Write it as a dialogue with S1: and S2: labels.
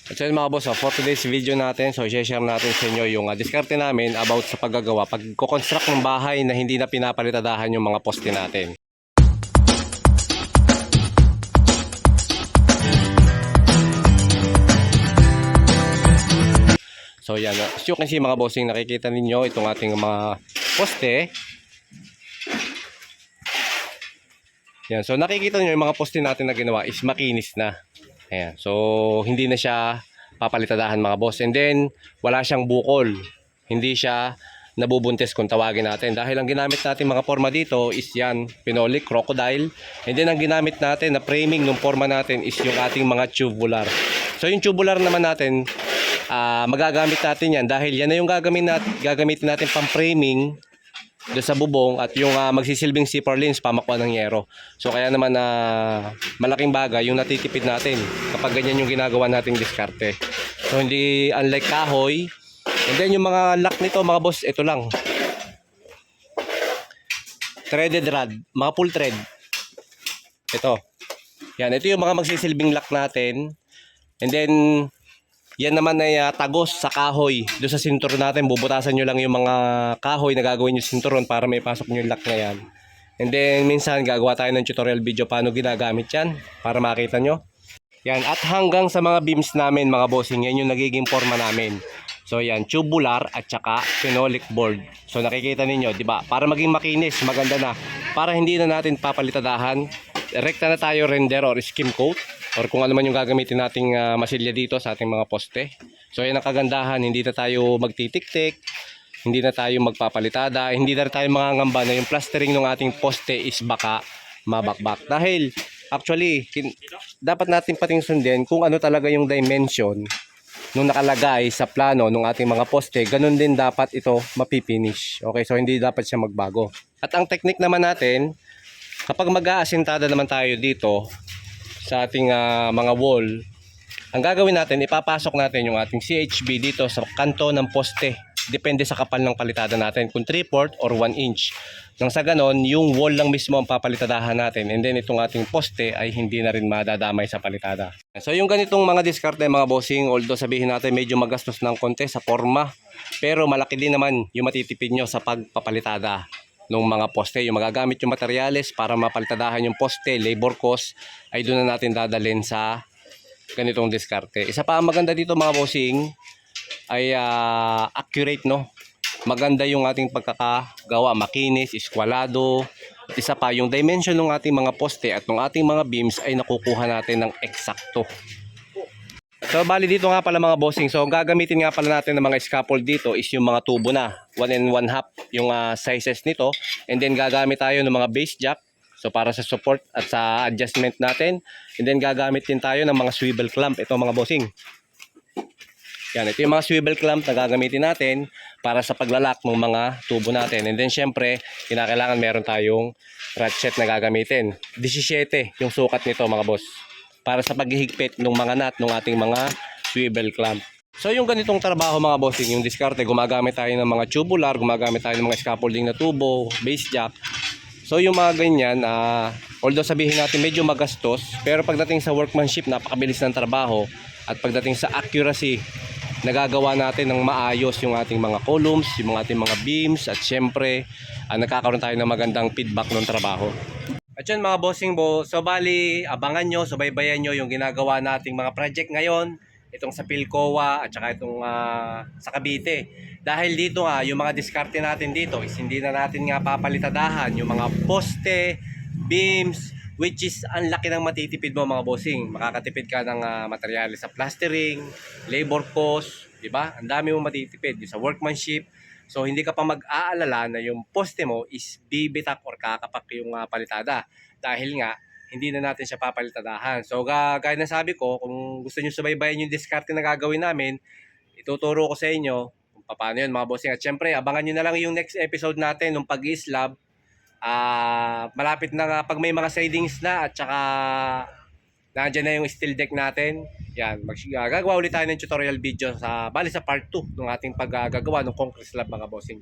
S1: So yun mga boss, for today's video natin, so i-share natin sa inyo yung diskarte namin about sa paggagawa, pag-construct ng bahay na hindi na pinapalitadahan yung mga poste natin. So yan, as you can see mga bossing, nakikita ninyo itong ating mga poste. Yan, so nakikita niyo yung mga poste natin na ginawa is makinis na. Ayan, so hindi na siya papalitadahan mga boss. And then wala siyang bukol. Hindi siya nabubuntis kung tawagin natin. Dahil ang ginamit natin mga forma dito is yan, phenolic, crocodile. And then ang ginamit natin na framing ng forma natin is yung ating mga tubular. So yung tubular naman natin, magagamit natin yan dahil yan na yung gagamitin natin pang framing doon sa bubong at yung magsisilbing zipper lens pamakuan ng yero. So kaya naman malaking bagay yung natitipid natin kapag ganyan yung ginagawa nating diskarte. So hindi unlike kahoy. And then yung mga lock nito mga boss, ito lang. Threaded rod, mga full thread. Ito. Yan, ito yung mga magsisilbing lock natin. And then yan naman ay tagos sa kahoy. Doon sa sinturon natin, bubutasan nyo lang yung mga kahoy na gagawin yung sinturon para may pasok nyo yung lock na yan. And then minsan gagawa tayo ng tutorial video paano ginagamit yan para makita nyo. Yan, at hanggang sa mga beams namin mga bossing, yan yung nagiging forma namin. So yan, tubular at saka phenolic board. So nakikita ninyo, di ba? Para maging makinis, maganda na. Para hindi na natin papalitadahan, rekta na tayo render or skim coat or kung ano man yung gagamitin nating masilya dito sa ating mga poste. So yan ang kagandahan, hindi na tayo magtitik-tik, hindi na tayo magpapalitada, hindi na tayo mangangamba na yung plastering ng ating poste is baka mabakbak. Dahil actually, dapat natin pating sundin kung ano talaga yung dimension nung nakalagay sa plano ng ating mga poste, ganun din dapat ito mapipinish. Okay, so hindi dapat siya magbago. At ang technique naman natin, kapag mag-aasintada naman tayo dito sa ating mga wall, ang gagawin natin, ipapasok natin yung ating CHB dito sa kanto ng poste. Depende sa kapal ng palitada natin, kung 3/4 or 1 inch. Nang sa ganon, yung wall lang mismo ang papalitadahan natin. And then itong ating poste ay hindi na rin madadamay sa palitada. So yung ganitong mga diskarte mga bossing, although sabihin natin medyo magastos ng konti sa forma, pero malaki din naman yung matitipid nyo sa pagpapalitada ng mga poste. Yung magagamit yung materyales para mapalitadahan yung poste, labor cost, ay doon na natin dadalhin sa ganitong diskarte. Isa pa ang maganda dito mga bossing ay accurate, no? Maganda yung ating pagkakagawa, makinis, eskwalado. At isa pa, yung dimension ng ating mga poste at ng ating mga beams ay nakukuha natin ng eksakto. So bali dito nga pala mga bossing, so gagamitin nga pala natin ng mga scaffold dito is yung mga tubo na 1 1/2 yung sizes nito. And then gagamit tayo ng mga base jack, so para sa support at sa adjustment natin. And then gagamit din tayo ng mga swivel clamp, ito mga bossing. Yan, ito yung mga swivel clamp na gagamitin natin para sa paglalak ng mga tubo natin. And then syempre, kinakailangan meron tayong ratchet na gagamitin. 17 yung sukat nito mga boss, para sa paghihigpit ng mga nut ng ating mga swivel clamp. So yung ganitong trabaho mga bossing, yung diskarte, gumagamit tayo ng mga tubular, gumagamit tayo ng mga scaffolding na tubo, base jack. So yung mga ganyan, although sabihin natin medyo magastos, pero pagdating sa workmanship, napakabilis ng trabaho. At pagdating sa accuracy, nagagawa natin ng maayos yung ating mga columns, yung ating mga beams, at syempre nagkakaroon tayo ng magandang feedback ng trabaho. At yun mga bossing so bali abangan nyo, subaybayan nyo yung ginagawa nating mga project ngayon, itong sa Pilcoa at saka itong sa Cavite. Dahil dito yung mga diskarte natin dito is hindi na natin nga papalitadahan yung mga poste, beams, which is ang laki ng matitipid mo mga bossing. Makakatipid ka ng materyales sa plastering, labor cost, di ba? Ang dami mo matitipid sa workmanship. So hindi ka pa mag-aalala na yung poste mo is bibitak or kakapak yung palitada. Dahil nga, hindi na natin siya papalitadahan. So gaya na sabi ko, kung gusto niyo subaybayan yung diskarte na gagawin namin, ituturo ko sa inyo kung paano yun mga bossing. At syempre, abangan nyo na lang yung next episode natin ng pag-i-slab. Malapit na nga pag may mga sidings na at saka nandiyan na yung steel deck natin. Yan, gagawa ulit tayo ng tutorial video sa bali sa part 2 ng ating paggagawa ng concrete slab mga bossing.